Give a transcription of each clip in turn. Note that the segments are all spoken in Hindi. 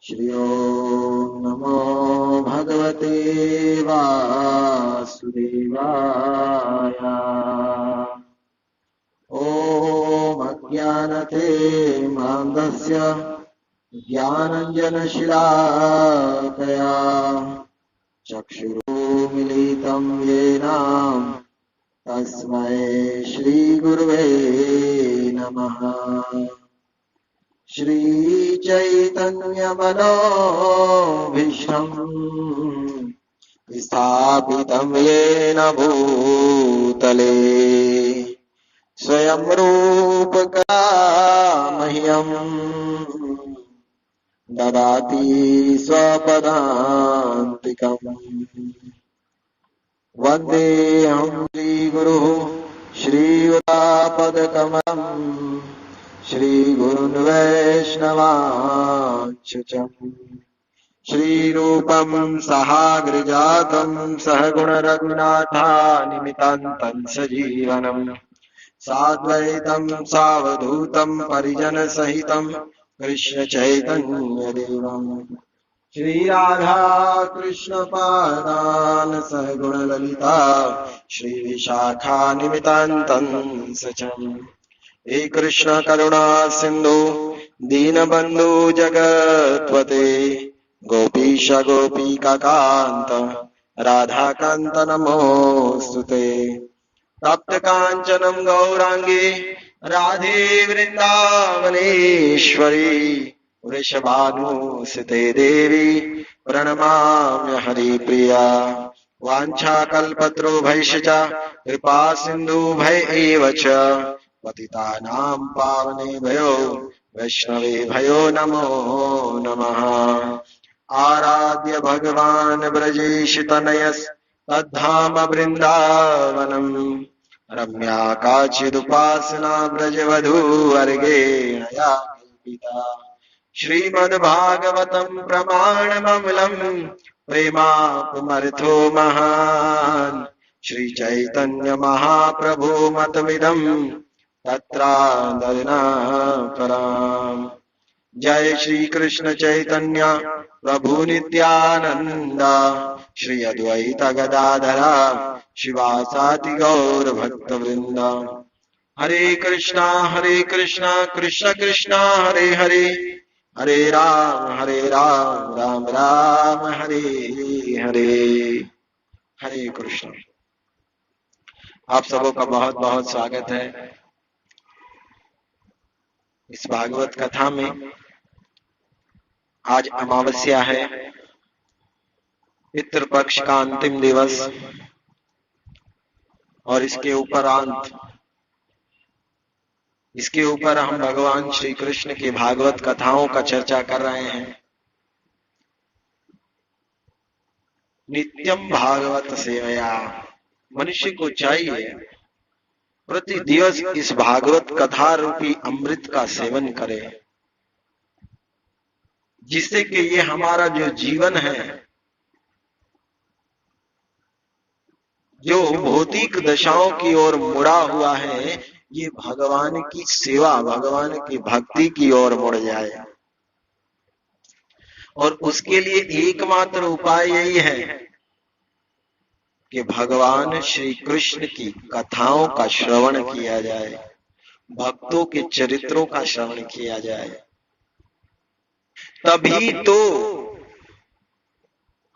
श्री ओम नमो भगवते वासुदेवाय। ओम अज्ञानतिमिरान्धस्य ज्ञानाञ्जनशलाकया चक्षुरुन्मीलितं येन तस्मै श्रीगुरुवे नमः। श्रीचैतन्यमनोभीष्टम् स्थापितं येन भूतले स्वयं रूपकदा मह्यं ददाति स्वपदान्तिकम्। वन्देऽहं श्रीगुरुः श्रीयुतापदकमलम् श्रीगुरुन् वैष्णवांश्च श्रीरूपं सहाग्रजातं सहगुणरघुनाथानिमितं सजीवनं साद्वैतं सावधूतं परिजनसहितं कृष्णचैतन्यदेवं श्रीराधा कृष्णपादान् सहगुणललिता श्रीविशाखानिमितं सचम्। हे कृष्ण करुणा सिंधु दीनबंधु जगत्पते गोपीश गोपीकांत राधाकांत नमोस्तुते। तप्त कांचनं गौरांगी राधे वृंदावनेश्वरी वृषभानुसुते देवी प्रणमाम्य हरिप्रिया। वाञ्छाकल्पतरुभ्यश्च कृपा सिन्धुभ्यैव च पतितानां पावनेभ्यो वैष्णवेभ्यो नमो नमः। आराध्य भगवान् ब्रजेशतनयस् तद्धाम वृन्दावनम् रम्या काचिदुपासना ब्रजवधूवर्गेण या कल्पिता। श्रीमद्भागवतं प्रमाणममलं प्रेमापुमर्थो महान् श्रीचैतन्य महाप्रभु मतमिदं तत्रादना पराम्। जय श्री कृष्ण चैतन्य प्रभु नित्यानंद श्री अद्वैत गदाधरा शिवासादि गौर भक्त वृंद। हरे कृष्णा कृष्ण कृष्ण हरे हरे हरे राम राम राम हरे हरे। हरे कृष्ण। आप सबों का बहुत बहुत स्वागत है इस भागवत कथा में। आज अमावस्या है, पितृपक्ष का अंतिम दिवस, और इसके ऊपर हम भगवान श्री कृष्ण की भागवत कथाओं का चर्चा कर रहे हैं। नित्यम भागवत सेवया, मनुष्य को चाहिए प्रति दिवस इस भागवत कथा रूपी अमृत का सेवन करे, जिससे कि ये हमारा जो जीवन है, जो भौतिक दशाओं की ओर मुड़ा हुआ है, ये भगवान की सेवा, भगवान की भक्ति की ओर मुड़ जाए। और उसके लिए एकमात्र उपाय यही है कि भगवान श्री कृष्ण की कथाओं का श्रवण किया जाए, भक्तों के चरित्रों का श्रवण किया जाए। तभी तो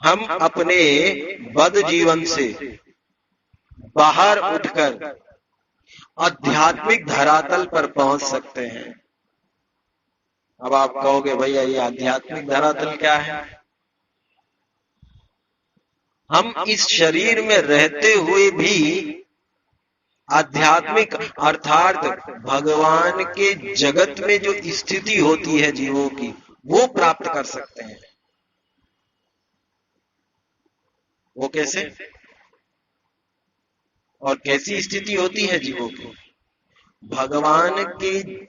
हम अपने बद जीवन से बाहर उठकर आध्यात्मिक धरातल पर पहुंच सकते हैं। अब आप कहोगे भैया ये आध्यात्मिक धरातल क्या है? हम इस शरीर में रहते हुए भी आध्यात्मिक अर्थात भगवान के जगत में जो स्थिति होती है जीवों की, वो प्राप्त कर सकते हैं। वो कैसे और कैसी स्थिति होती है जीवों की? भगवान के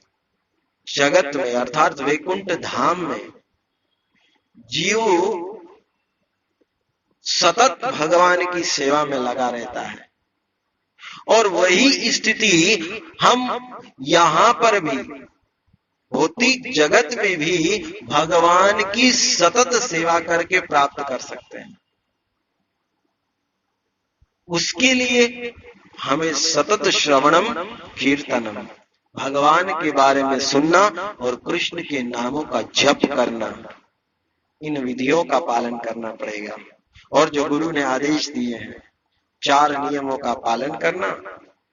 जगत में अर्थात वैकुंठ धाम में जीव सतत भगवान की सेवा में लगा रहता है, और वही स्थिति हम यहां पर भी भौतिक जगत में भी भगवान की सतत सेवा करके प्राप्त कर सकते हैं। उसके लिए हमें सतत श्रवणम कीर्तनम, भगवान के बारे में सुनना और कृष्ण के नामों का जप करना, इन विधियों का पालन करना पड़ेगा। और जो गुरु ने आदेश दिए हैं 4 नियमों का पालन करना,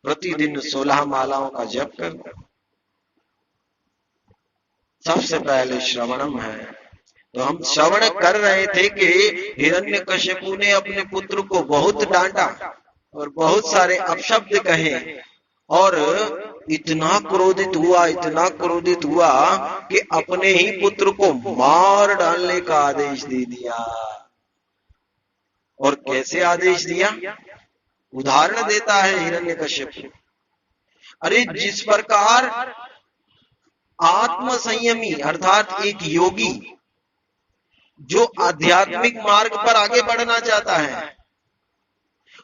प्रतिदिन 16 मालाओं का जप करना। सबसे पहले श्रवणम है। तो हम श्रवण कर रहे थे कि हिरण्यकशिपु ने अपने पुत्र को बहुत डांटा और बहुत सारे अपशब्द कहे और इतना क्रोधित हुआ कि अपने ही पुत्र को मार डालने का आदेश दे दिया। और कैसे आदेश दिया, उदाहरण देता है हिरण्यकशिपु। अरे जिस प्रकार आत्म संयमी अर्थात एक योगी जो आध्यात्मिक मार्ग पर आगे बढ़ना चाहता है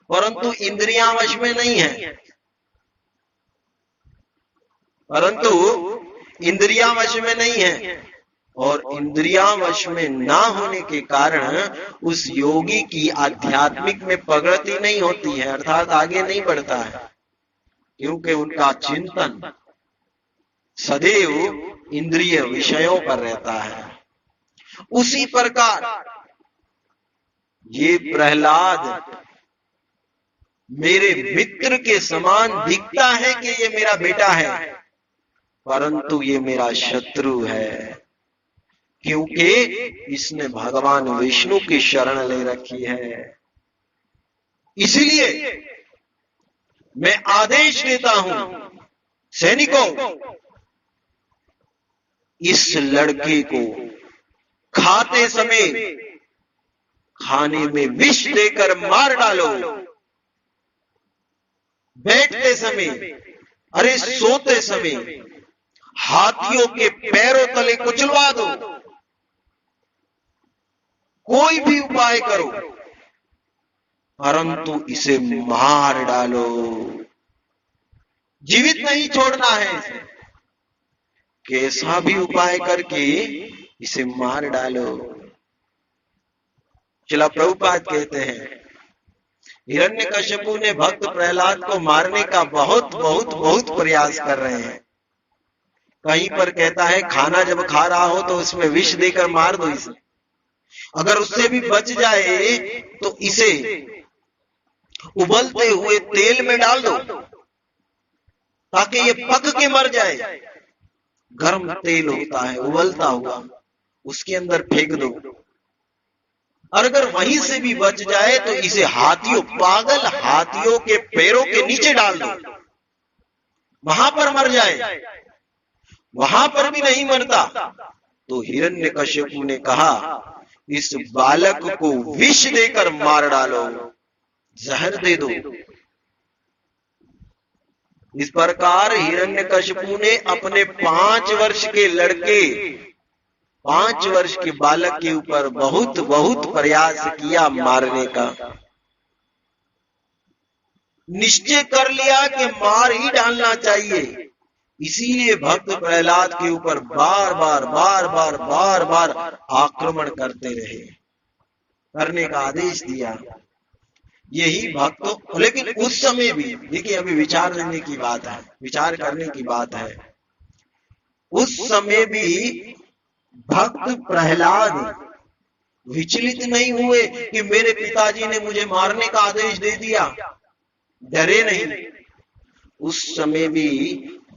परंतु इंद्रियां वश में नहीं है, और इंद्रियां वश में ना होने के कारण उस योगी की आध्यात्मिक में प्रगति नहीं होती है, अर्थात आगे नहीं बढ़ता है, क्योंकि उनका चिंतन सदैव इंद्रिय विषयों पर रहता है। उसी प्रकार ये प्रहलाद मेरे मित्र के समान दिखता है कि ये मेरा बेटा है, परंतु ये मेरा शत्रु है, क्योंकि इसने भगवान विष्णु की शरण ले रखी है। इसलिए मैं आदेश देता हूं सैनिकों, इस लड़के को खाते समय खाने में विष देकर मार डालो, बैठते समय, अरे सोते समय हाथियों के पैरों तले कुचलवा दो, कोई भी उपाय करो, परंतु इसे मार डालो, जीवित नहीं छोड़ना है इसे, कैसा भी उपाय करके इसे मार डालो। श्रील प्रभुपाद कहते हैं हिरण्यकशिपु ने भक्त प्रहलाद को मारने का बहुत बहुत बहुत प्रयास कर रहे हैं। कहीं पर कहता है खाना जब खा रहा हो तो उसमें विष देकर मार दो इसे, अगर उससे भी बच जाए तो इसे उबलते हुए तेल में डाल दो ताकि ये पक के मर जाए। गर्म तेल होता है उबलता हुआ, उसके अंदर फेंक दो, और अगर वहीं से भी बच जाए तो इसे पागल हाथियों के पैरों के नीचे डाल दो, वहां पर मर जाए। वहां पर भी नहीं मरता तो हिरण्यकशिपु ने कहा इस बालक को विष देकर मार डालो, जहर दे दो। इस प्रकार हिरण्यकशिपु ने अपने 5 वर्ष के लड़के, 5 वर्ष के बालक के ऊपर बहुत बहुत प्रयास किया मारने का। निश्चय कर लिया कि मार ही डालना चाहिए, इसीलिए भक्त प्रहलाद के ऊपर बार बार आक्रमण करते रहे, करने का आदेश दिया। यही भक्तों, लेकिन उस समय भी देखिए, अभी विचार करने की बात है, उस समय भी भक्त प्रहलाद विचलित नहीं हुए कि मेरे पिताजी ने मुझे मारने का आदेश दे दिया, डरे नहीं। उस समय भी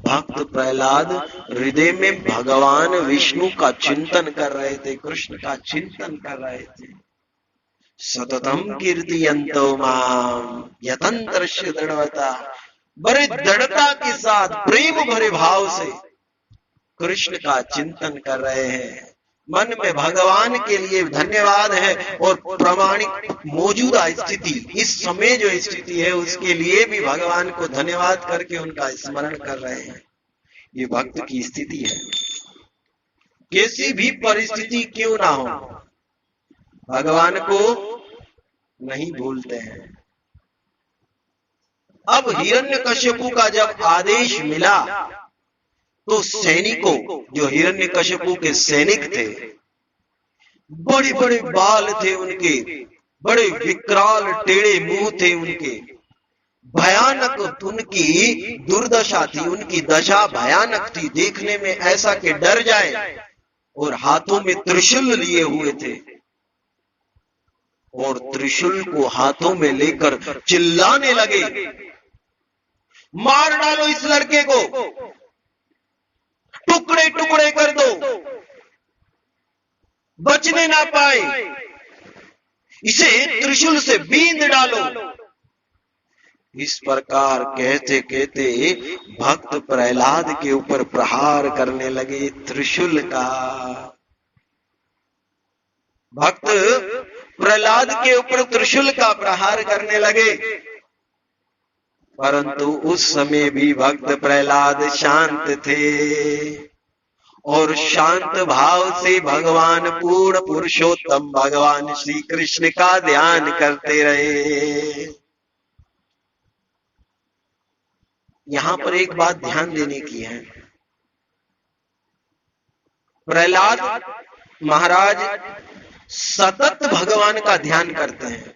भक्त प्रहलाद हृदय में भगवान विष्णु का चिंतन कर रहे थे, कृष्ण का चिंतन कर रहे थे। सततम कीर्तियन्तो माम यतंत्रस्य दृढ़ता, बड़े दृढ़ता के साथ प्रेम भरे भाव से कृष्ण का चिंतन कर रहे हैं। मन में भगवान के लिए धन्यवाद है और प्रामाणिक मौजूदा स्थिति, इस समय जो स्थिति है उसके लिए भी भगवान को धन्यवाद करके उनका स्मरण कर रहे हैं। ये भक्त की स्थिति है। किसी भी परिस्थिति क्यों ना हो, भगवान को नहीं भूलते हैं। अब हिरण्यकशिपु का जब आदेश मिला तो सैनिकों, जो हिरण्यकशिपु के सैनिक थे, बड़े बड़े बाल थे उनके, बड़े विकराल टेढ़े मुंह थे उनके, भयानक उनकी दुर्दशा थी, उनकी दशा भयानक थी, देखने में ऐसा कि डर जाए, और हाथों में त्रिशूल लिए हुए थे, और त्रिशूल को हाथों में लेकर चिल्लाने लगे, मार डालो इस लड़के को, टुकड़े टुकड़े कर दो, बचने ना पाए, इसे त्रिशूल से बींध डालो। इस प्रकार कहते कहते भक्त प्रहलाद के ऊपर प्रहार करने लगे त्रिशूल का। भक्त प्रहलाद के ऊपर त्रिशूल का प्रहार करने लगे, परंतु उस समय भी भक्त प्रहलाद शांत थे, और शांत भाव से भगवान पूर्ण पुरुषोत्तम भगवान श्री कृष्ण का ध्यान करते रहे। यहां पर एक बात ध्यान देने की है, प्रहलाद महाराज सतत भगवान का ध्यान करते हैं।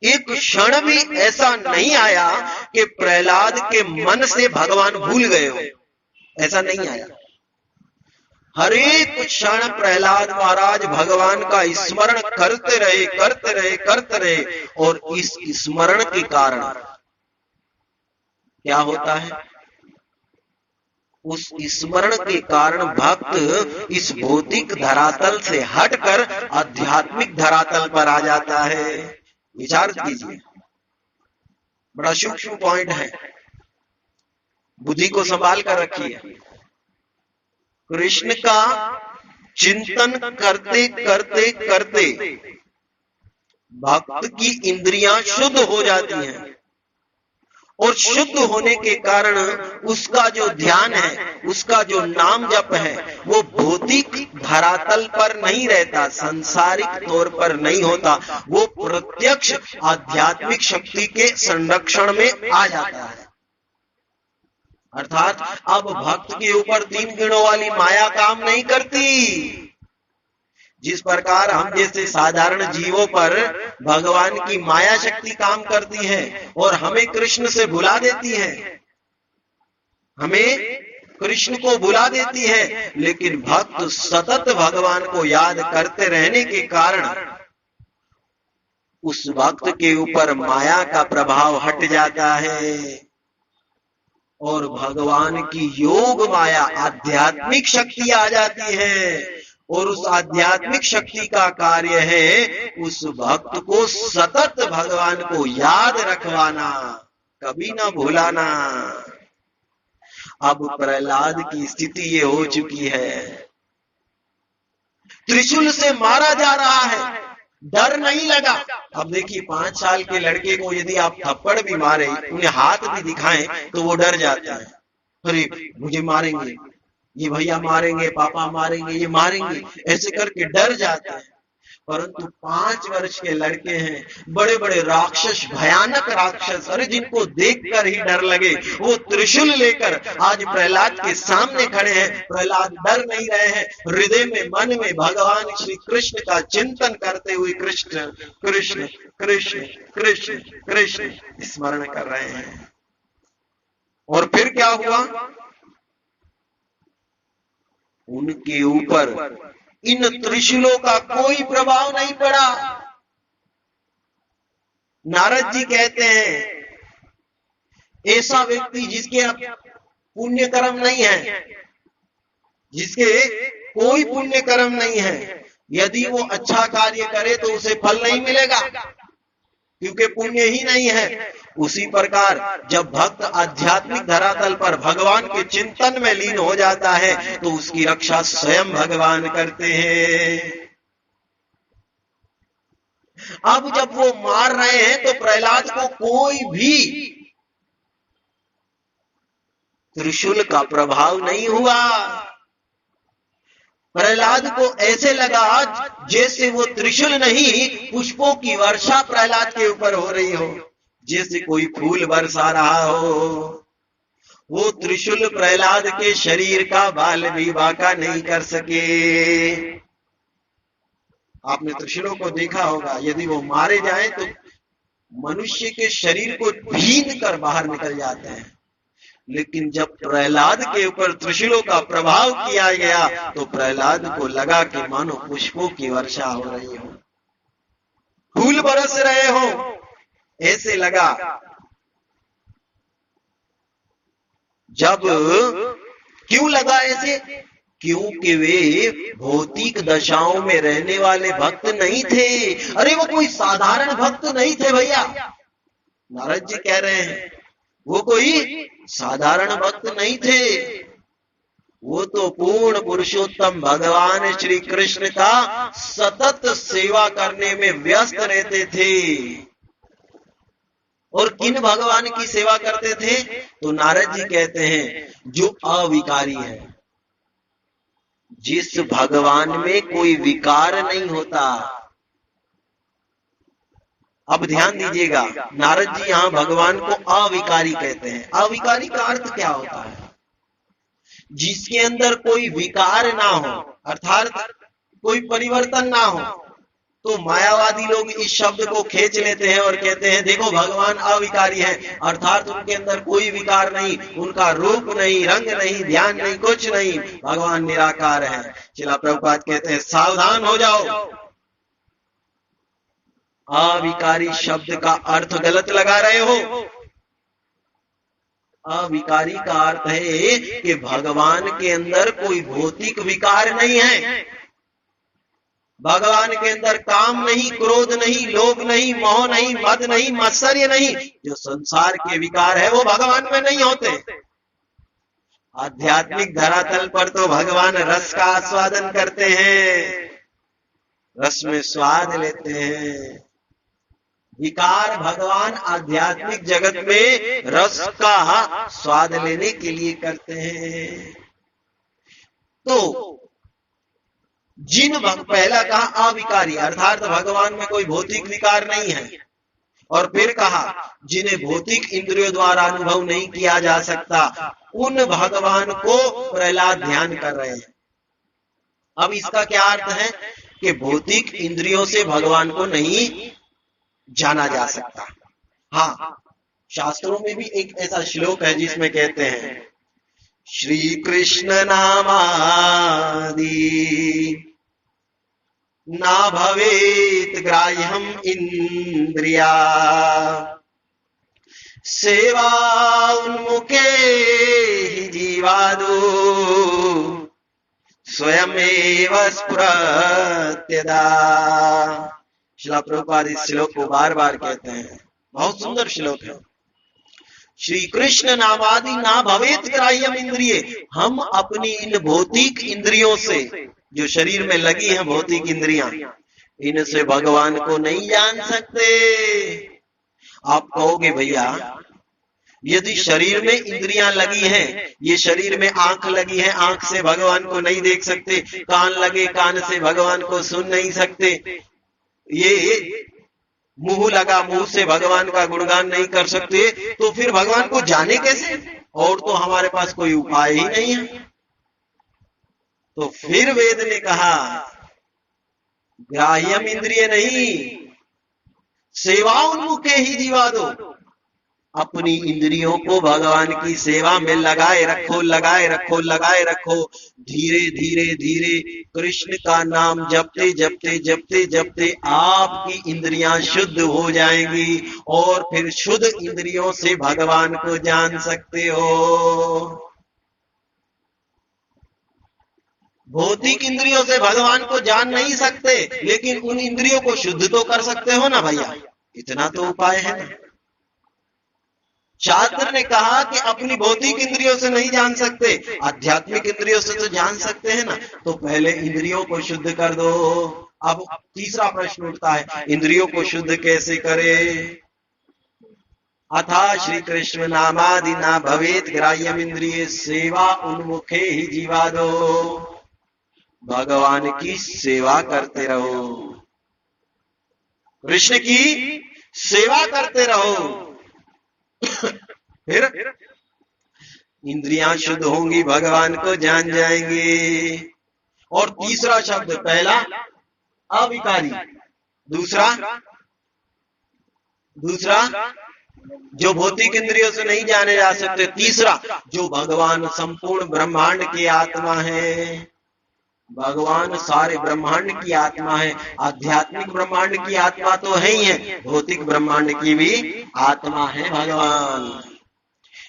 एक क्षण भी ऐसा नहीं आया कि प्रहलाद के मन से भगवान भूल गए हो, ऐसा नहीं आया। हर एक क्षण प्रहलाद महाराज भगवान का स्मरण करते रहे, करते रहे, करते रहे, और इस स्मरण के कारण क्या होता है, उस स्मरण के कारण भक्त इस भौतिक धरातल से हटकर आध्यात्मिक धरातल पर आ जाता है। विचार कीजिए, बड़ा सूक्ष्म पॉइंट है, बुद्धि को संभाल कर रखिए। कृष्ण का चिंतन करते करते करते भक्त की इंद्रियां शुद्ध हो जाती हैं, और शुद्ध होने के कारण उसका जो ध्यान है, उसका जो नाम जप है, वो भौतिक धरातल पर नहीं रहता, सांसारिक तौर पर नहीं होता, वो प्रत्यक्ष आध्यात्मिक शक्ति के संरक्षण में आ जाता है। अर्थात अब भक्त के ऊपर 3 गुणों वाली माया काम नहीं करती। जिस प्रकार हम जैसे साधारण जीवों पर भगवान की माया शक्ति काम करती है और हमें कृष्ण से भुला देती है, हमें कृष्ण को भुला देती है, लेकिन भक्त सतत भगवान को याद करते रहने के कारण उस भक्त के ऊपर माया का प्रभाव हट जाता है, और भगवान की योग माया आध्यात्मिक शक्ति आ जाती है। और उस आध्यात्मिक शक्ति का कार्य है उस भक्त को सतत भगवान को याद रखवाना, कभी ना भुलाना। अब प्रहलाद की स्थिति ये हो चुकी है, त्रिशूल से मारा जा रहा है, डर नहीं लगा। अब देखिए 5 साल के लड़के को यदि आप थप्पड़ भी मारे, उन्हें हाथ भी दिखाएं, तो वो डर जाता है, अरे मुझे मारेंगे, ये भैया मारेंगे, पापा मारेंगे, ये मारेंगे, ऐसे करके डर जाता है। परंतु 5 वर्ष के लड़के हैं, बड़े बड़े राक्षस, भयानक राक्षस, अरे जिनको देखकर ही डर लगे, वो त्रिशूल लेकर आज प्रहलाद के सामने खड़े हैं। प्रहलाद डर नहीं रहे हैं, हृदय में मन में भगवान श्री कृष्ण का चिंतन करते हुए कृष्ण कृष्ण कृष्ण कृष्ण कृष्ण स्मरण कर रहे हैं। और फिर क्या हुआ, उनके ऊपर इन त्रिशूलों का कोई प्रभाव नहीं पड़ा। नारद जी कहते हैं, ऐसा व्यक्ति जिसके पुण्य कर्म नहीं है, जिसके कोई पुण्य कर्म नहीं है, यदि वो अच्छा कार्य करे तो उसे फल नहीं मिलेगा, क्योंकि पुण्य ही नहीं है। उसी प्रकार जब भक्त आध्यात्मिक धरातल पर भगवान के चिंतन में लीन हो जाता है तो उसकी रक्षा स्वयं भगवान करते हैं। अब जब वो मार रहे हैं तो प्रहलाद को कोई भी त्रिशूल का प्रभाव नहीं हुआ। प्रहलाद को ऐसे लगा जैसे वो त्रिशूल नहीं, पुष्पों की वर्षा प्रहलाद के ऊपर हो रही हो, जैसे कोई फूल बरसा रहा हो। वो त्रिशूल प्रहलाद के शरीर का बाल भी बांका नहीं कर सके। आपने त्रिशूलों को देखा होगा, यदि वो मारे जाएं तो मनुष्य के शरीर को भीन कर बाहर निकल जाते हैं, लेकिन जब प्रहलाद के ऊपर त्रिशूलों का प्रभाव किया गया तो प्रहलाद को लगा कि मानो पुष्पों की वर्षा हो रही हो, फूल बरस रहे हो, ऐसे लगा। जब क्यों लगा ऐसे? क्योंकि वे भौतिक दशाओं में रहने वाले भक्त नहीं थे। अरे वो कोई साधारण भक्त नहीं थे भैया। नारद जी कह रहे हैं वो कोई साधारण भक्त नहीं थे, वो तो पूर्ण पुरुषोत्तम भगवान श्री कृष्ण का सतत सेवा करने में व्यस्त रहते थे। और किन भगवान की सेवा करते थे? तो नारद जी कहते हैं जो अविकारी है, जिस भगवान में कोई विकार नहीं होता। अब ध्यान दीजिएगा, नारद जी यहां भगवान को अविकारी कहते हैं। अविकारी का अर्थ क्या होता है? जिसके अंदर कोई विकार ना हो, अर्थात कोई परिवर्तन ना हो। तो मायावादी लोग इस शब्द को खींच लेते हैं और कहते हैं देखो भगवान अविकारी है, अर्थात उनके अंदर कोई विकार नहीं, उनका रूप नहीं, रंग नहीं, ध्यान नहीं, कुछ नहीं, भगवान निराकार है। श्रील प्रभुपाद कहते हैं सावधान हो जाओ, अविकारी शब्द का अर्थ गलत लगा रहे हो। अविकारी का अर्थ है कि भगवान के अंदर कोई भौतिक विकार नहीं है, भगवान के अंदर काम नहीं, क्रोध नहीं, लोभ नहीं, मोह नहीं, मद नहीं, मत्सर्य नहीं। जो संसार के विकार है वो भगवान में नहीं होते। आध्यात्मिक धरातल पर तो भगवान रस का आस्वादन करते हैं, रस में स्वाद लेते हैं। विकार भगवान आध्यात्मिक जगत में रस का स्वाद लेने के लिए करते हैं। तो जिन पहला कहा अविकारी, अर्थात भगवान में कोई भौतिक विकार नहीं है, और फिर कहा जिन्हें भौतिक इंद्रियों द्वारा अनुभव नहीं किया जा सकता, उन भगवान को प्रहलाद ध्यान कर रहे हैं। अब इसका क्या अर्थ है कि भौतिक इंद्रियों से भगवान को नहीं जाना जा सकता। हाँ, शास्त्रों में भी एक ऐसा श्लोक है जिसमें कहते हैं श्री कृष्ण नामादि ना भवेत ग्राह्यम इंद्रिया सेवा उन्मुखे ही जीवादो स्वयमेव स्फुरत्यदा। श्रील प्रभुपाद इस श्लोक को बार बार कहते हैं, बहुत सुंदर श्लोक है। श्री कृष्ण नामादि ना भवेत ग्राह्यम इंद्रिये, हम अपनी इन भौतिक इंद्रियों से, जो शरीर में लगी हैं भौतिक इंद्रियां, इनसे भगवान को नहीं जान सकते। आप कहोगे भैया यदि शरीर में इंद्रियां लगी हैं, ये शरीर में आंख लगी है, आंख से भगवान को नहीं देख सकते, कान लगे, कान से भगवान को सुन नहीं सकते, ये मुंह लगा, मुंह से भगवान का गुणगान नहीं कर सकते, तो फिर भगवान को जाने कैसे? और तो हमारे पास कोई उपाय ही नहीं है। तो फिर वेद ने कहा ग्राह्यम इंद्रिय नहीं, सेवा उन्मुखे ही जीवा दो। अपनी इंद्रियों को भगवान की सेवा में लगाए रखो, लगाए रखो, लगाए रखो। धीरे धीरे धीरे कृष्ण का नाम जपते जपते जपते जपते आपकी इंद्रियां शुद्ध हो जाएंगी, और फिर शुद्ध इंद्रियों से भगवान को जान सकते हो। भौतिक इंद्रियों से भगवान को जान नहीं सकते, लेकिन उन इंद्रियों को शुद्ध तो कर सकते हो ना भैया, इतना तो उपाय है ना। शास्त्र ने कहा कि अपनी भौतिक इंद्रियों से नहीं जान सकते, आध्यात्मिक इंद्रियों से तो जान सकते हैं ना। तो पहले इंद्रियों को शुद्ध कर दो। अब तीसरा प्रश्न उठता है, इंद्रियों को शुद्ध कैसे करे? अथा श्री कृष्ण नामादि ना भवेत ग्राह्यम इंद्रिय सेवा उन्मुखे ही जीवा दो। भगवान की सेवा करते रहो, कृष्ण की सेवा करते रहो। फिर इंद्रियां शुद्ध होंगी, भगवान को जान जाएंगे। और तीसरा शब्द, पहला अविकारी, दूसरा दूसरा जो भौतिक इंद्रियों से नहीं जाने जा सकते, तीसरा जो भगवान संपूर्ण ब्रह्मांड की आत्मा है। भगवान सारे ब्रह्मांड की आत्मा है। आध्यात्मिक ब्रह्मांड की आत्मा तो है ही है, भौतिक ब्रह्मांड की भी आत्मा है भगवान।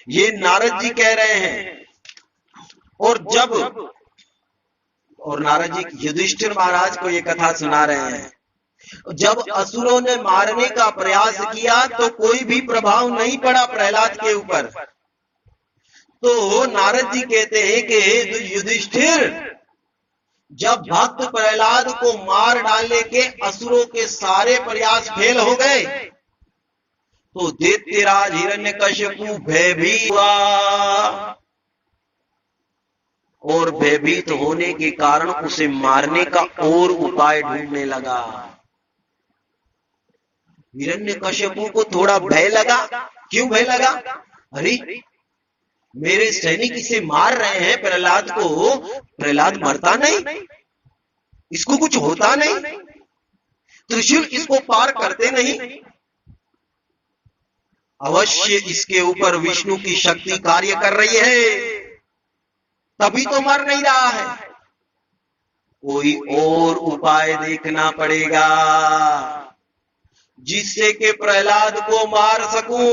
ये नारद जी कह रहे हैं। और नारद जी युधिष्ठिर महाराज को ये कथा सुना रहे हैं। जब असुरों ने मारने का प्रयास किया तो कोई भी प्रभाव नहीं पड़ा प्रहलाद के ऊपर। तो नारद जी कहते हैं कि युधिष्ठिर, जब भक्त प्रहलाद को मार डालने के असुरों के सारे प्रयास फेल हो गए तो दैत्यराज हिरण्यकशिपु भयभीत हुआ, और भयभीत होने के कारण उसे मारने का और उपाय ढूंढने लगा। हिरण्यकशिपु को थोड़ा भय लगा। क्यों भय लगा? अरे मेरे सैनिक इसे मार रहे हैं प्रहलाद को, प्रहलाद मरता नहीं, इसको कुछ होता नहीं, त्रिशूल इसको पार करते नहीं, अवश्य इसके ऊपर विष्णु की शक्ति कार्य कर रही है, तभी तो मर नहीं रहा है। कोई और उपाय देखना पड़ेगा जिससे कि प्रहलाद को मार सकूं।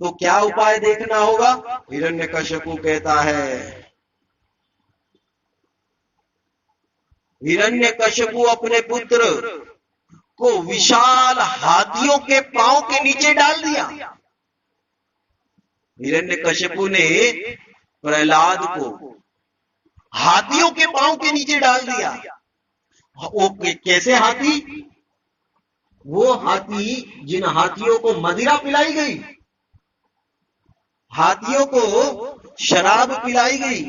तो क्या उपाय देखना होगा? हिरण्यकशिपु कहता है, हिरण्यकशिपु अपने पुत्र को विशाल हाथियों के पांव के नीचे डाल दिया। हिरण्यकशिपु ने प्रहलाद को हाथियों के पांव के नीचे डाल दिया। वो कैसे हाथी? वो हाथी जिन हाथियों को मदिरा पिलाई गई, हाथियों को शराब पिलाई गई,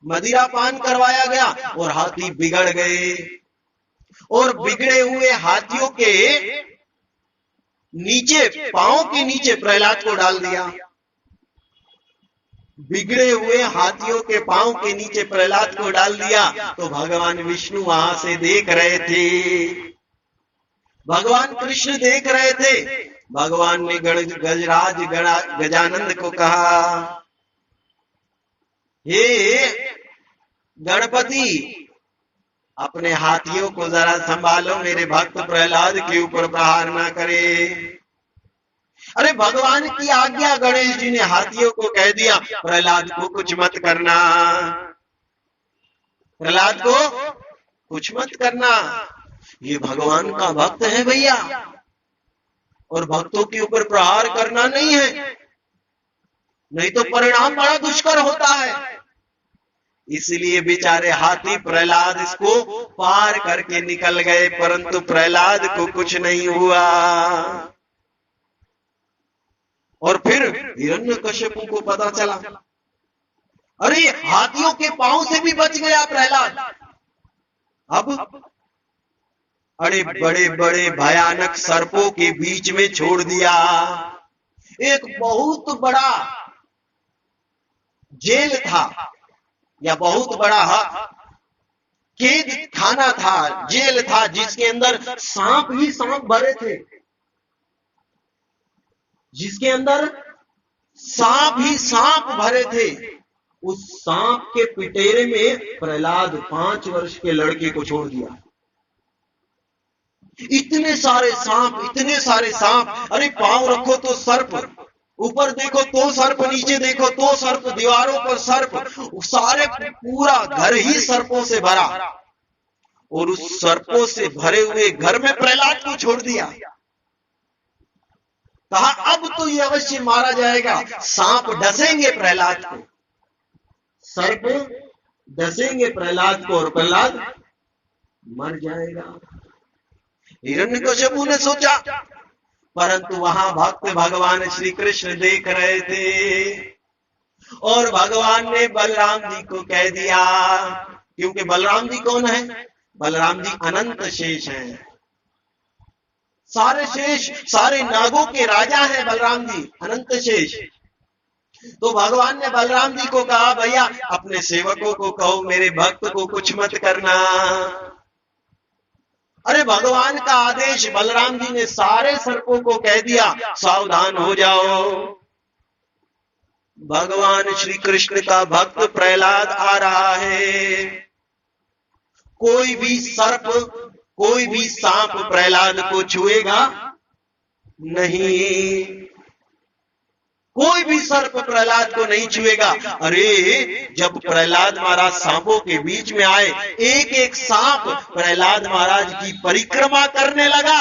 मदिरा पान करवाया गया और हाथी बिगड़ गए। और बिगड़े हुए हाथियों के नीचे, पांव के नीचे प्रहलाद को डाल दिया। बिगड़े हुए हाथियों के पांव के नीचे प्रहलाद को डाल दिया। तो भगवान विष्णु वहां से देख रहे थे, भगवान कृष्ण देख रहे थे। भगवान ने गजराज गजानंद को कहा, हे गणपति, अपने हाथियों को जरा संभालो, मेरे भक्त प्रहलाद के ऊपर प्रहार ना करे। अरे भगवान की आज्ञा, गणेश जी ने हाथियों को कह दिया, प्रहलाद को कुछ मत करना, प्रहलाद को कुछ मत करना। ये भगवान का भक्त है भैया, और भक्तों के ऊपर प्रहार करना नहीं है, नहीं तो परिणाम बड़ा दुष्कर होता है। इसलिए बेचारे हाथी प्रहलाद इसको पार करके निकल गए, परंतु प्रहलाद को कुछ नहीं हुआ। और फिर हिरण्यकशिपु को पता चला, अरे हाथियों के पांव से भी बच गया प्रहलाद। अब अरे बड़े बड़े भयानक सर्पों के बीच में छोड़ दिया। एक बहुत बड़ा जेल था, या बहुत बड़ा कैद खाना था, जेल था, जिसके अंदर सांप ही सांप भरे थे, जिसके अंदर सांप ही सांप भरे थे। उस सांप के पिटेरे में प्रहलाद 5 वर्ष के लड़के को छोड़ दिया। इतने सारे सांप, इतने सारे सांप। अरे पांव रखो तो सर्प, ऊपर देखो तो सर्प, नीचे देखो तो सर्प, दीवारों पर सर्प, सारे पूरा घर ही सर्पों से भरा। और उस सर्पों से भरे हुए घर में प्रहलाद को छोड़ दिया। कहा अब तो ये अवश्य मारा जाएगा, सांप डसेंगे प्रहलाद को, सर्प डसेंगे प्रहलाद को, और प्रहलाद मर जाएगा। हिरण्यकशिपु ने सोचा, परंतु वहां भक्त भगवान श्री कृष्ण देख रहे थे, और भगवान ने बलराम जी को कह दिया, क्योंकि बलराम जी कौन है? बलराम जी अनंत शेष हैं, सारे शेष, सारे नागों के राजा हैं बलराम जी, अनंत शेष। तो भगवान ने बलराम जी को कहा, भैया अपने सेवकों को कहो मेरे भक्त को कुछ मत करना। अरे भगवान का आदेश, बलराम जी ने सारे सर्पों को कह दिया सावधान हो जाओ। भगवान श्री कृष्ण का भक्त प्रहलाद आ रहा है। कोई भी सर्प, कोई भी सांप प्रहलाद को छुएगा नहीं, कोई भी सर्प प्रहलाद को नहीं छुएगा। अरे जब प्रहलाद महाराज सांपों के बीच में आए, एक एक सांप प्रहलाद महाराज की परिक्रमा करने लगा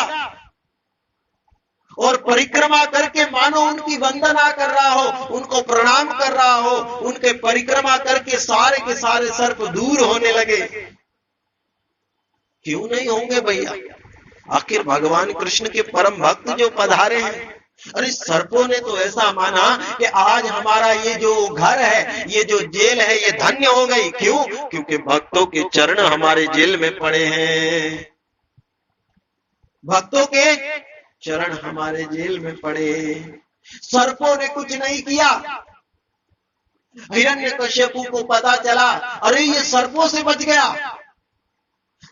और परिक्रमा करके मानो उनकी वंदना कर रहा हो, उनको प्रणाम कर रहा हो। उनके परिक्रमा करके सारे के सारे सर्प दूर होने लगे। क्यों नहीं होंगे भैया, आखिर भगवान कृष्ण के परम भक्त जो पधारे हैं। अरे सर्पों ने तो ऐसा माना कि आज हमारा ये जो घर है, ये जो जेल है, ये धन्य हो गई। क्यों? क्योंकि भक्तों के चरण हमारे जेल में पड़े हैं। भक्तों के चरण हमारे जेल में पड़े। सर्पों ने कुछ नहीं किया। हिरण्यकश्यपु को पता चला, अरे ये सर्पों से बच गया।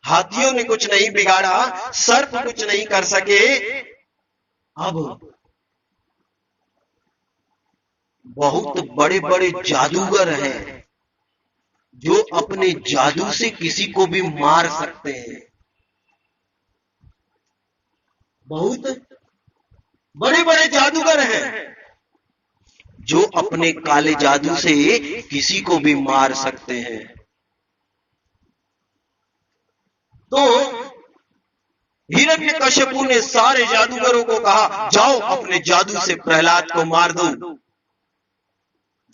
हाथियों ने कुछ नहीं बिगाड़ा, सर्प कुछ नहीं कर सके। अब बहुत बड़े बड़े जादूगर हैं जो अपने जादू से किसी को भी मार सकते हैं। बहुत बड़े बड़े जादूगर हैं जो अपने काले जादू से किसी को भी मार सकते हैं। तो हिरण्यकश्यपु ने सारे जादूगरों को कहा, जाओ अपने जादू से प्रहलाद को मार दो।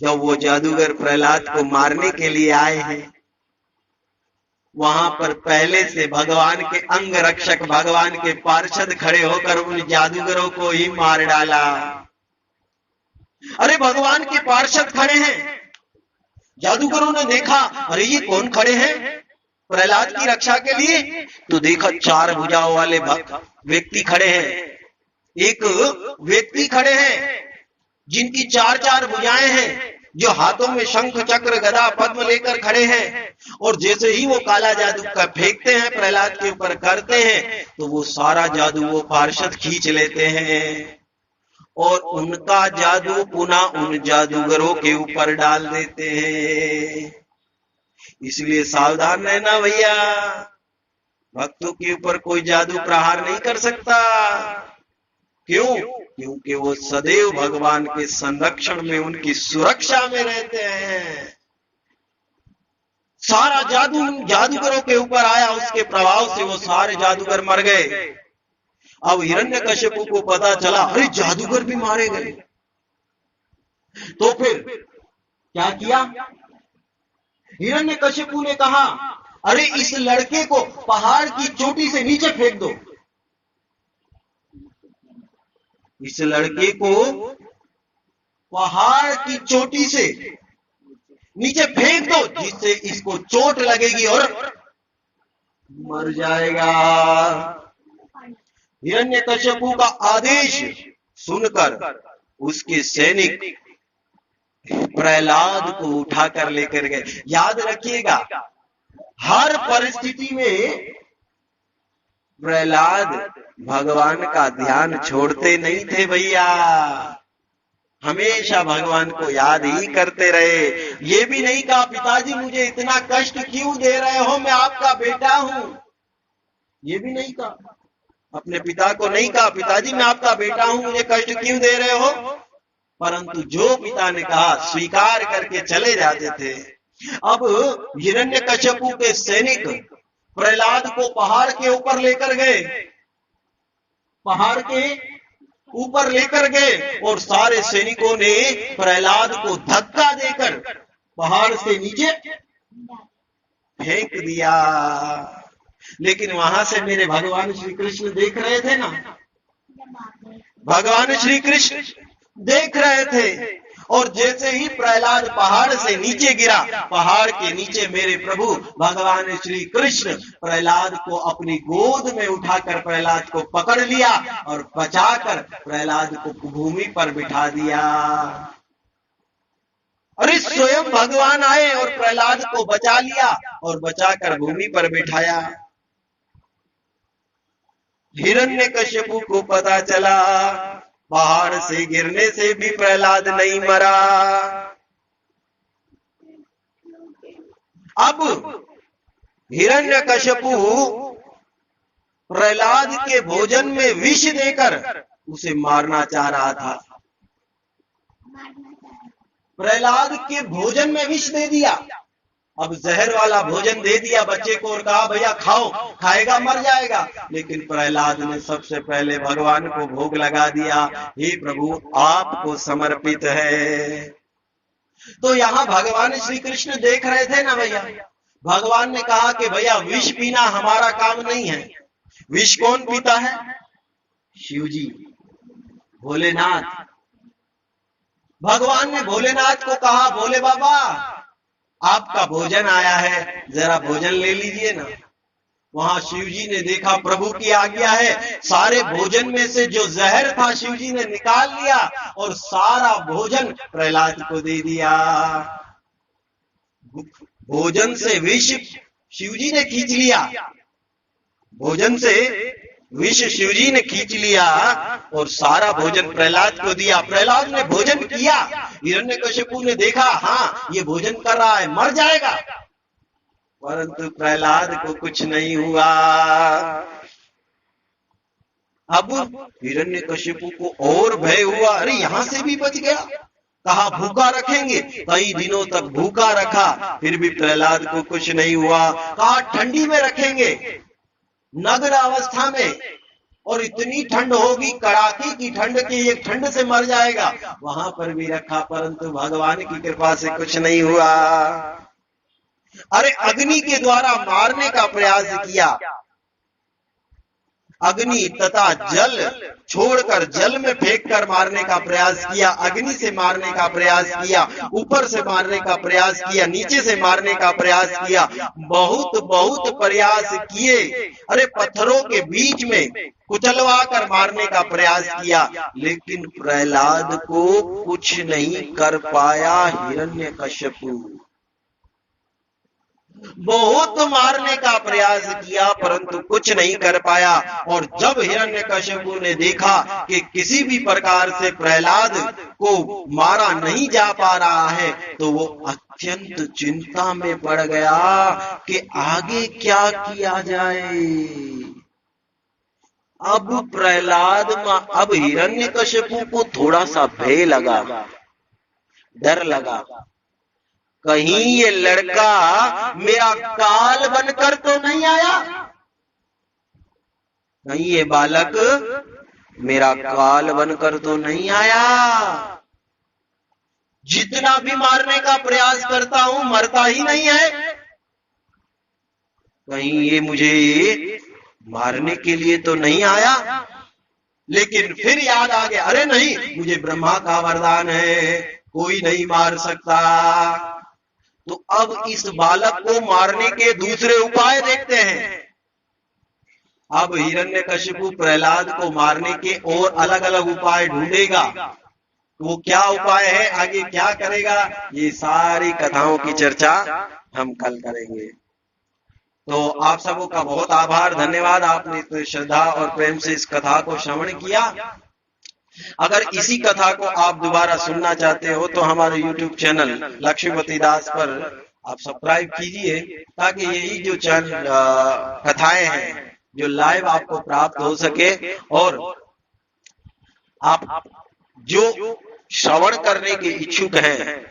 जब वो जादूगर प्रहलाद को मारने के लिए आए हैं, वहां पर पहले से भगवान के अंग रक्षक, भगवान के पार्षद खड़े होकर उन जादूगरों को ही मार डाला। अरे भगवान के पार्षद खड़े हैं। जादूगरों ने देखा, अरे ये कौन खड़े हैं प्रहलाद की रक्षा के लिए? तो देखा चार भुजाओं वाले व्यक्ति खड़े हैं। एक व्यक्ति खड़े हैं जिनकी चार चार भुजाएं हैं, जो हाथों में शंख चक्र गदा पद्म लेकर खड़े हैं। और जैसे ही वो काला जादू का फेंकते हैं, प्रहलाद के ऊपर करते हैं, तो वो सारा जादू वो पार्षद खींच लेते हैं और उनका जादू पुनः उन जादूगरों के ऊपर डाल देते हैं। इसलिए सावधान रहना भैया, भक्तों के ऊपर कोई जादू प्रहार नहीं कर सकता। क्यों? क्योंकि वो सदैव भगवान के संरक्षण में, उनकी सुरक्षा में रहते हैं। सारा जादू उन जादूगरों के ऊपर आया, उसके प्रभाव से वो सारे जादूगर मर गए। अब हिरण्यकश्यपु को पता चला, अरे जादूगर भी मारे गए। तो फिर क्या किया? हिरण्यकश्यपु ने कहा, अरे इस लड़के को पहाड़ की चोटी से नीचे फेंक दो। इस लड़के को पहाड़ की चोटी से नीचे फेंक दो, जिससे इसको चोट लगेगी और मर जाएगा। हिरण्यकश्यपु का आदेश सुनकर उसके सैनिक प्रहलाद को उठाकर लेकर गए। याद रखिएगा, हर परिस्थिति में प्रहलाद भगवान का ध्यान छोड़ते नहीं थे भैया, हमेशा भगवान को याद ही करते रहे। ये भी नहीं कहा पिताजी मुझे इतना कष्ट क्यों दे रहे हो, मैं आपका बेटा हूं। ये भी नहीं कहा, अपने पिता को नहीं कहा पिताजी मैं आपका बेटा हूं, मुझे कष्ट क्यों दे रहे हो। परंतु जो पिता ने कहा स्वीकार करके चले जाते थे। अब हिरण्यकश्यपु के सैनिक प्रहलाद को पहाड़ के ऊपर लेकर गए, पहाड़ के ऊपर लेकर गए और सारे सैनिकों ने प्रहलाद को धक्का देकर पहाड़ से नीचे फेंक दिया। लेकिन वहां से मेरे भगवान श्री कृष्ण देख रहे थे ना, भगवान श्री कृष्ण देख रहे थे। और जैसे ही प्रहलाद पहाड़ से नीचे गिरा, पहाड़ के नीचे मेरे प्रभु भगवान श्री कृष्ण प्रहलाद को अपनी गोद में उठाकर प्रहलाद को पकड़ लिया और बचाकर प्रहलाद को भूमि पर बिठा दिया। अरे स्वयं भगवान आए और प्रहलाद को बचा लिया और बचाकर भूमि पर बिठाया। हिरण्यकश्यपु को पता चला पहाड़ से गिरने से भी प्रहलाद नहीं मरा। अब हिरण्यकश्यपु प्रहलाद के भोजन में विष देकर उसे मारना चाह रहा था। प्रहलाद के भोजन में विष दे दिया। अब जहर वाला भोजन दे दिया बच्चे को और कहा भैया खाओ, खाएगा मर जाएगा। लेकिन प्रहलाद ने सबसे पहले भगवान को भोग लगा दिया, हे प्रभु आपको समर्पित है। तो यहाँ भगवान श्री कृष्ण देख रहे थे ना भैया, भगवान ने कहा कि भैया विष पीना हमारा काम नहीं है। विष कौन पीता है? शिव जी, भोलेनाथ। भगवान ने भोलेनाथ को कहा भोले बाबा आपका भोजन आया है, जरा भोजन ले लीजिए ना। वहां शिव जी ने देखा प्रभु की आज्ञा है, सारे भोजन में से जो जहर था शिव जी ने निकाल लिया और सारा भोजन प्रहलाद को दे दिया। भोजन से विष शिव जी ने खींच लिया, भोजन से विष शिव जी ने खींच लिया और सारा भोजन प्रहलाद को दिया। प्रहलाद ने भोजन किया, हिरण्यकश्यपु ने देखा हाँ ये भोजन कर रहा है, मर जाएगा, परंतु प्रहलाद को कुछ नहीं हुआ। अब हिरण्यकश्यपु को और भय हुआ, अरे यहां से भी बच गया। कहा भूखा रखेंगे, कई दिनों तक भूखा रखा फिर भी प्रहलाद को कुछ नहीं हुआ। कहा ठंडी में रखेंगे, नग्न अवस्था में, और इतनी ठंड होगी कड़ाके की ठंड की ये ठंड से मर जाएगा, वहां पर भी रखा, परंतु भगवान की कृपा से कुछ नहीं हुआ। अरे अग्नि के द्वारा मारने का प्रयास किया, अग्नि तथा जल छोड़कर जल में फेंक कर मारने का प्रयास किया, अग्नि से मारने का प्रयास किया, ऊपर से मारने का प्रयास किया, नीचे से मारने का प्रयास किया, बहुत बहुत प्रयास किए। अरे पत्थरों के बीच में कुचलवा कर मारने का प्रयास किया, लेकिन प्रहलाद को कुछ नहीं कर पाया हिरण्यकश्यपु। बहुत मारने का प्रयास किया परंतु कुछ नहीं कर पाया। और जब हिरण्यकश्यपु ने देखा कि किसी भी प्रकार से प्रहलाद को मारा नहीं जा पा रहा है, तो वो अत्यंत चिंता में पड़ गया कि आगे क्या किया जाए। अब हिरण्यकश्यपु को थोड़ा सा भय लगा, डर लगा, कहीं ये लड़का मेरा काल बनकर तो नहीं आया, कहीं ये बालक मेरा काल बनकर तो नहीं आया। जितना भी मारने का प्रयास करता हूं मरता ही नहीं है, कहीं ये मुझे मारने के लिए तो नहीं आया। लेकिन फिर याद आ गया, अरे नहीं, मुझे ब्रह्मा का वरदान है, कोई नहीं मार सकता। तो अब इस बालक को मारने के दूसरे उपाय देखते हैं। अब हिरण्यकश्यपु प्रहलाद को मारने के और अलग अलग उपाय ढूंढेगा। वो क्या उपाय है, आगे क्या करेगा, ये सारी कथाओं की चर्चा हम कल करेंगे। तो आप सबों का बहुत आभार, धन्यवाद, आपने इतनी श्रद्धा और प्रेम से इस कथा को श्रवण किया। अगर इसी कथा को आप दोबारा सुनना चाहते हो तो हमारे YouTube चैनल लक्ष्मीपति दास पर आप सब्सक्राइब कीजिए, ताकि यही जो कथाएं हैं जो लाइव आपको प्राप्त हो सके। और आप जो श्रवण करने के इच्छुक हैं,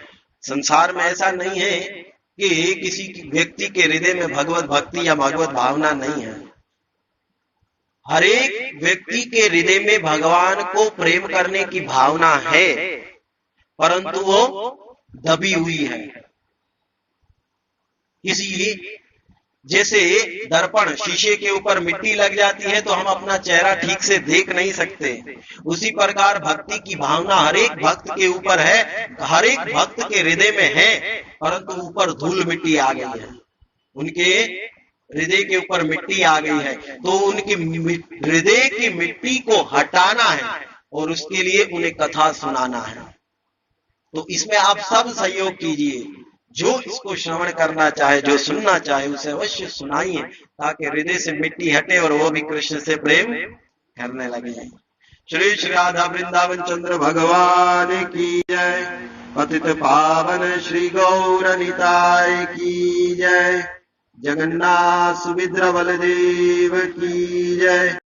संसार में ऐसा नहीं है कि किसी व्यक्ति के हृदय में भगवत भक्ति या भगवत भावना नहीं है। हर एक व्यक्ति के हृदय में भगवान को प्रेम करने की भावना है, परंतु वो दबी हुई है। इसलिए जैसे दर्पण शीशे के ऊपर मिट्टी लग जाती है तो हम अपना चेहरा ठीक से देख नहीं सकते, उसी प्रकार भक्ति की भावना हर एक भक्त के ऊपर है, हर एक भक्त के हृदय में है, परंतु ऊपर धूल मिट्टी आ गई है, उनके हृदय के ऊपर मिट्टी आ गई है। तो उनकी हृदय की मिट्टी को हटाना है और उसके लिए उन्हें कथा सुनाना है। तो इसमें आप सब सहयोग कीजिए। जो इसको श्रवण करना चाहे, जो सुनना चाहे, उसे अवश्य सुनाइए, ताकि हृदय से मिट्टी हटे और वो भी कृष्ण से प्रेम करने लगे। श्री श्री राधा वृंदावन चंद्र भगवान की जय। पतित पावन श्री गौर निताय की जय। जगन्नाथ सुभद्रा बलदेव की जय।